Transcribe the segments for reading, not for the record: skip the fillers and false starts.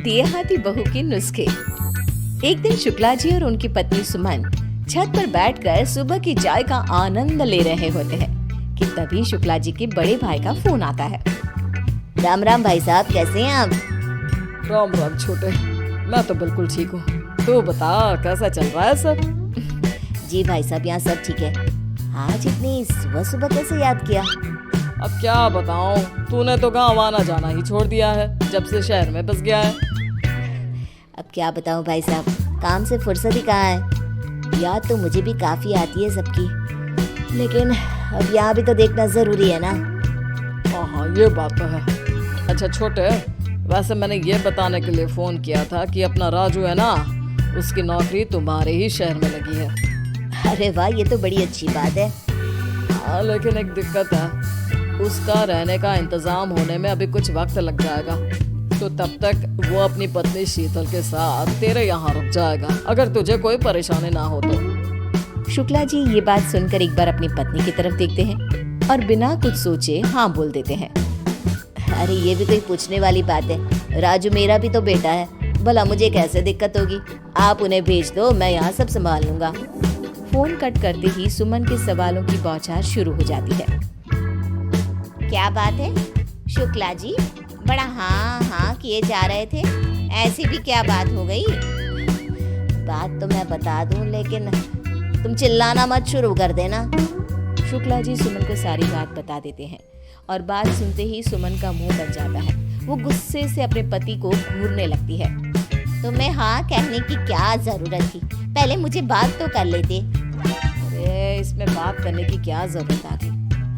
देहाती बहू के नुस्खे। एक दिन शुक्ला जी और उनकी पत्नी सुमन छत पर बैठकर सुबह की चाय का आनंद ले रहे होते हैं कि तभी शुक्ला जी के बड़े भाई का फोन आता है। राम राम भाई साहब, कैसे हैं आप? राम राम छोटे, मैं तो बिल्कुल ठीक हूँ। तू बता कैसा चल रहा है सब? जी भाई साहब, यहाँ सब ठीक है। आज इतनी सुबह सुबह कैसे याद किया? अब क्या बताऊँ, तूने तो गाँव आना जाना ही छोड़ दिया है जब से शहर में बस गया है। अब क्या बताऊँ भाई साहब, काम से फुर्सत ही कहाँ है। याद तो मुझे भी काफी आती है सबकी, लेकिन अब यहाँ भी तो देखना जरूरी है ना। हाँ, ये बात तो है। अच्छा छोटे, वैसे मैंने ये बताने के लिए फोन किया था कि अपना राजू है ना, उसकी नौकरी तुम्हारे ही शहर में लगी है। अरे वाह, ये तो बड़ी अच्छी बात है। हाँ, लेकिन एक दिक्कत है, उसका रहने का इंतजाम होने में अभी कुछ वक्त लग जाएगा, तो तब तक वो अपनी पत्नी शीतल के साथ तेरे यहाँ रुक जाएगा, अगर तुझे कोई परेशानी ना हो तो। शुक्ला जी ये बात सुनकर एक बार अपनी पत्नी की तरफ देखते हैं और बिना कुछ सोचे हाँ बोल देते हैं। अरे ये भी कोई पूछने वाली बात है, राजू मेरा भी तो बेटा है, भला मुझे कैसे दिक्कत होगी। आप उन्हें भेज दो, मैं यहाँ सब संभाल लूंगा। फोन कट करते ही सुमन के सवालों की बौछार शुरू हो जाती है। क्या बात है शुक्ला जी, बड़ा हाँ हाँ किए जा रहे थे, ऐसी भी क्या बात हो गई? बात तो मैं बता दूं, लेकिन तुम चिल्लाना मत शुरू कर देना। शुक्ला जी सुमन को सारी बात बता देते हैं और बात सुनते ही सुमन का मुंह बन जाता है। वो गुस्से से अपने पति को घूरने लगती है। तुम्हें हाँ कहने की क्या जरूरत थी, पहले मुझे बात तो कर लेते। अरे इसमें बात करने की क्या जरूरत आ गई,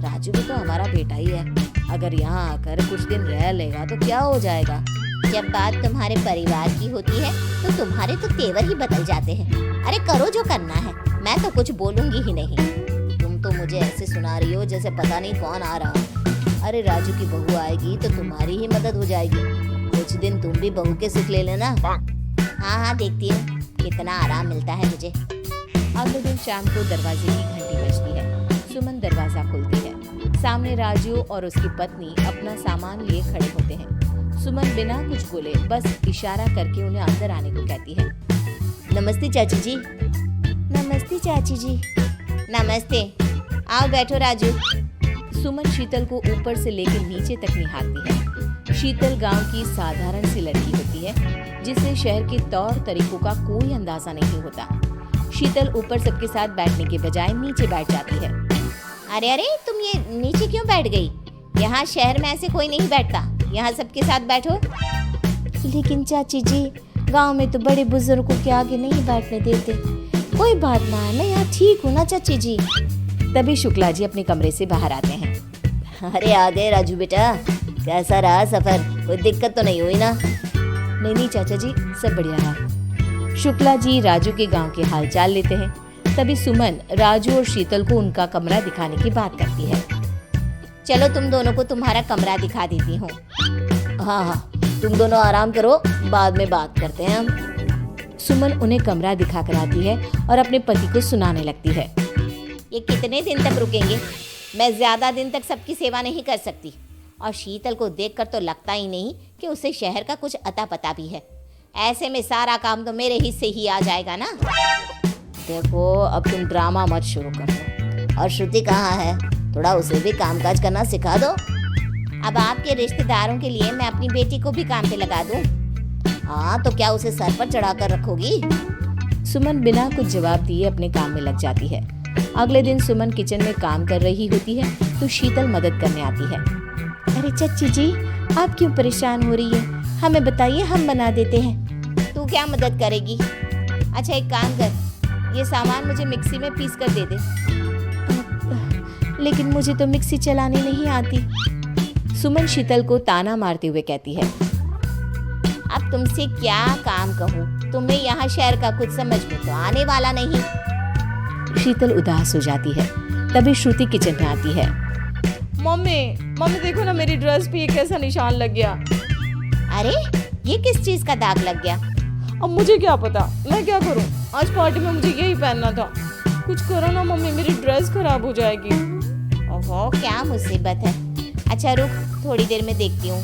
राजू भी तो हमारा बेटा ही है, अगर यहाँ आकर कुछ दिन रह लेगा तो क्या हो जाएगा। जब बात तुम्हारे परिवार की होती है तो तुम्हारे तो तेवर ही बदल जाते हैं। अरे करो जो करना है, मैं तो कुछ बोलूंगी ही नहीं। तुम तो मुझे ऐसे सुना रही हो जैसे पता नहीं कौन आ रहा। अरे राजू की बहू आएगी तो तुम्हारी ही मदद हो जाएगी, कुछ दिन तुम भी बहू के सुख ले लेना। हाँ हाँ देखती हूँ कितना आराम मिलता है मुझे। अगले दिन शाम को दरवाजे की घंटी बजती है। सुमन दरवाजा खोलती है। सामने राजू और उसकी पत्नी अपना सामान लिए खड़े होते हैं। सुमन बिना कुछ बोले बस इशारा करके उन्हें अंदर आने को कहती है। नमस्ते चाची जी। नमस्ते चाची जी। नमस्ते, आओ बैठो राजू। सुमन शीतल को ऊपर से लेकर नीचे तक निहारती है। शीतल गांव की साधारण सी लड़की होती है जिसे शहर के तौर तरीकों का कोई अंदाजा नहीं होता। शीतल ऊपर सबके साथ बैठने के बजाय नीचे बैठ जाती है। अरे अरे तुम ये नीचे क्यों बैठ गई? यहाँ शहर में ऐसे कोई नहीं बैठता, यहाँ सबके साथ बैठो। लेकिन चाची जी, गांव में तो बड़े बुजुर्गों के आगे नहीं बैठने देते। कोई बात ना है, मैं यहाँ ठीक हूँ ना चाची जी। तभी शुक्ला जी अपने कमरे से बाहर आते हैं। अरे आ गए राजू बेटा, कैसा रहा सफर, कोई दिक्कत तो नहीं हुई ना? नहीं चाचा जी, सब बढ़िया रहा। शुक्ला जी राजू के गांव के हालचाल लेते हैं। तभी सुमन राजू और शीतल को उनका कमरा दिखाने की बात करती है। चलो तुम दोनों को तुम्हारा कमरा दिखा देती हूँ। हाँ हाँ, तुम दोनों आराम करो, बाद में बात करते हैं हम। सुमन उन्हें कमरा दिखा कर आती है और अपने पति को सुनाने लगती है। ये कितने दिन तक रुकेंगे? मैं ज्यादा दिन तक सबकी सेवा नहीं कर सकती, और शीतल को देखकर तो लगता ही नहीं कि उसे शहर का कुछ अता पता भी है। ऐसे में सारा काम तो मेरे हिस्से ही आ जाएगा ना। देखो अब तुम ड्रामा मत शुरू कर दो। और श्रुति कहाँ है, थोड़ा उसे भी कामकाज करना सिखा दो। अब आपके रिश्तेदारों के लिए मैं अपनी बेटी को भी काम पे लगा दूं? हाँ तो क्या उसे सर पर चढ़ा कर रखोगी? सुमन बिना कुछ जवाब दिए अपने काम में लग जाती है। अगले दिन सुमन किचन में काम कर रही होती है तो शीतल मदद करने आती है। अरे चाची जी, आप क्यों परेशान हो रही है, हमें बताइए, हम बना देते हैं। तू क्या मदद करेगी? अच्छा एक काम कर, ये सामान मुझे मिक्सी में पीस कर दे दे। लेकिन मुझे तो मिक्सी चलानी नहीं आती। सुमन शीतल को ताना मारते हुए कहती है। अब तुमसे क्या काम कहूँ, तुम्हें यहाँ शहर का कुछ समझ में तो आने वाला नहीं। शीतल उदास हो जाती है। तभी श्रुति किचन में आती है। मम्मी देखो ना, मेरी ड्रेस पे ये कैसा निशान लग गया। अरे ये किस चीज का दाग लग गया? अब मुझे क्या पता, मैं क्या करूं, आज पार्टी में मुझे यही पहनना था। कुछ करो ना मम्मी, मेरी ड्रेस खराब हो जाएगी। ओहो क्या मुसीबत है। अच्छा रुक, थोड़ी देर में देखती हूँ।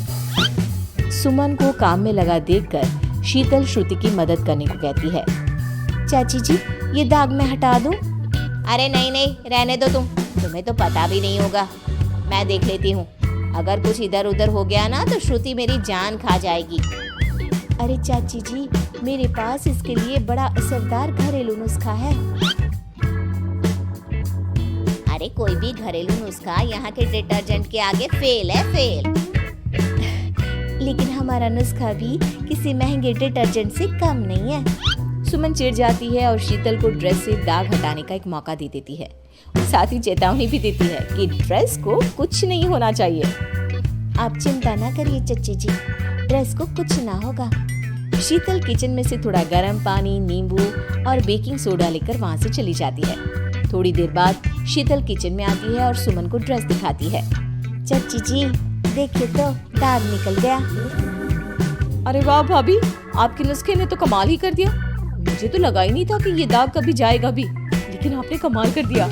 सुमन को काम में लगा देखकर शीतल श्रुति की मदद करने को कहती है। चाची जी, ये दाग मैं हटा दूं? अरे नहीं नहीं, रहने दो तुम्हें तो पता भी नहीं होगा, मैं देख लेती हूँ। अगर कुछ इधर उधर हो गया ना तो श्रुति मेरी जान खा जाएगी। अरे चाची जी, मेरे पास इसके लिए बड़ा असरदार घरेलू नुस्खा है। अरे कोई भी घरेलू नुस्खा यहाँ के डिटर्जेंट के आगे फेल है, फेल। लेकिन हमारा नुस्खा भी किसी महंगे डिटर्जेंट से कम नहीं है। सुमन चिढ़ जाती है और शीतल को ड्रेस से दाग हटाने का एक मौका दे देती है। साथ ही चेतावनी भी देती है कि ड्रेस को कुछ नहीं होना चाहिए। आप चिंता ना करिए चच्ची जी, ड्रेस को कुछ ना होगा। शीतल किचन में से थोड़ा गर्म पानी, नींबू और बेकिंग सोडा लेकर वहाँ से चली जाती है। थोड़ी देर बाद शीतल किचन में आती है और सुमन को ड्रेस दिखाती है। चच्ची जी देखिए तो, दाग निकल गया। अरे वाह भाभी, आपके नुस्खे ने तो कमाल ही कर दिया। मुझे तो लगा ही नहीं था कि ये दाग कभी जाएगा भी, लेकिन आपने कमाल कर दिया।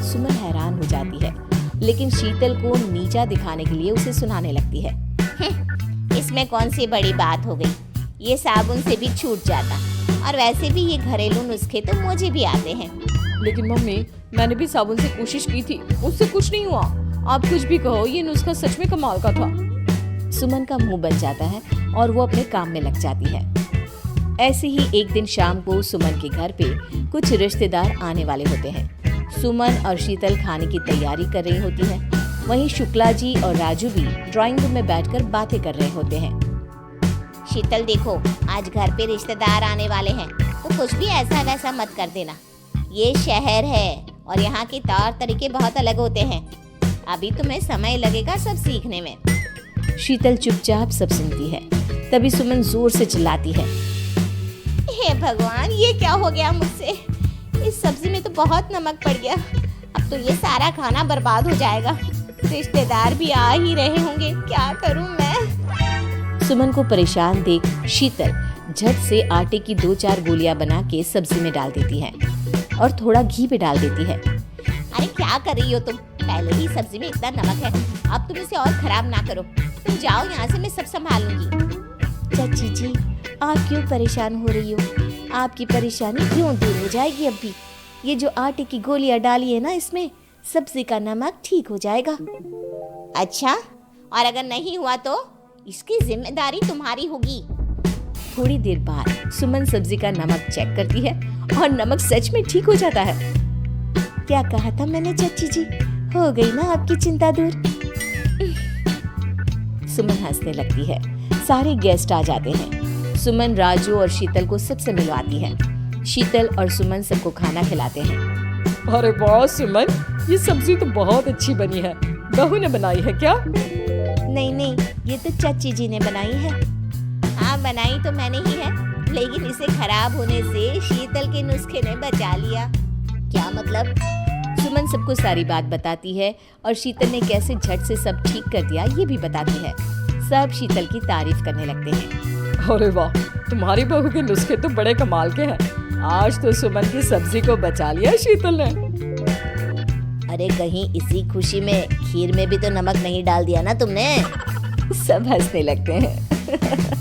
सुमन हैरान हो जाती है, लेकिन शीतल को नीचा दिखाने के लिए उसे सुनाने लगती है। इसमें कौन सी बड़ी बात हो गई, ये साबुन से भी छूट जाता, और वैसे भी ये घरेलू नुस्खे तो मुझे भी आते हैं। लेकिन मम्मी, मैंने भी साबुन से कोशिश की थी, उससे कुछ नहीं हुआ। आप कुछ भी कहो, ये नुस्खा सच में कमाल का था। सुमन का मुंह बन जाता है और वो अपने काम में लग जाती है। ऐसे ही एक दिन शाम को सुमन के घर पे कुछ रिश्तेदार आने वाले होते हैं। सुमन और शीतल खाने की तैयारी कर रही होती है। वहीं शुक्ला जी और राजू भी ड्राइंग रूम में बैठकर बातें कर रहे होते हैं। शीतल देखो, आज घर पे रिश्तेदार आने वाले हैं, तो कुछ भी ऐसा वैसा मत कर देना। ये शहर है और यहाँ के तौर तरीके बहुत अलग होते हैं। अभी तुम्हें समय लगेगा सब सीखने में। शीतल चुपचाप सब सुनती है। तभी सुमन जोर से चिल्लाती है, हे भगवान, ये क्या हो गया मुझसे? इस सब्जी में तो बहुत नमक पड़ गया। अब तो ये सारा खाना बर्बाद हो जाएगा। रिश्तेदार भी आ ही रहे होंगे, क्या करूं मैं? सुमन को परेशान देख शीतल झट से आटे की 2-4 गोलियां बना के सब्जी में डाल देती है और थोड़ा घी भी डाल देती है। अरे क्या कर रही हो तुम? पहले ही सब्जी में इतना नमक है, अब तुम इसे और खराब ना करो। तुम जाओ यहाँ से, मैं सब संभालूंगी। चाची जी, आप क्यों परेशान हो रही हो? आपकी परेशानी क्यों दूर हो जाएगी? अब भी ये जो आटे की गोलियां डाली है ना, इसमें सब्जी का नमक ठीक हो जाएगा। अच्छा, और अगर नहीं हुआ तो इसकी जिम्मेदारी तुम्हारी होगी। थोड़ी देर बाद सुमन सब्जी का नमक चेक करती है और नमक सच में ठीक हो जाता है। क्या कहा था मैंने चाची जी? हो गई ना आपकी चिंता दूर? सुमन हंसने लगती है। सारे गेस्ट आ जाते हैं। सुमन राजू और शीतल को सबसे मिलवाती है। शीतल और सुमन सबको खाना खिलाते हैं। अरे वाह सुमन, ये सब्जी तो बहुत अच्छी बनी है। बहू ने बनाई है क्या? नहीं नहीं, ये तो चाची जी ने बनाई है। हाँ, बनाई तो मैंने ही है, लेकिन इसे खराब होने से शीतल के नुस्खे ने बचा लिया। क्या मतलब? सुमन सबको सारी बात बताती है और शीतल ने कैसे झट से सब ठीक कर दिया ये भी बताती है। सब शीतल की तारीफ करने लगते हैं। अरे वाह, तुम्हारी बहू के नुस्खे तो बड़े कमाल के हैं। आज तो सुमन की सब्जी को बचा लिया शीतल ने। अरे कहीं इसी खुशी में खीर में भी तो नमक नहीं डाल दिया ना तुमने? सब हंसने लगते हैं।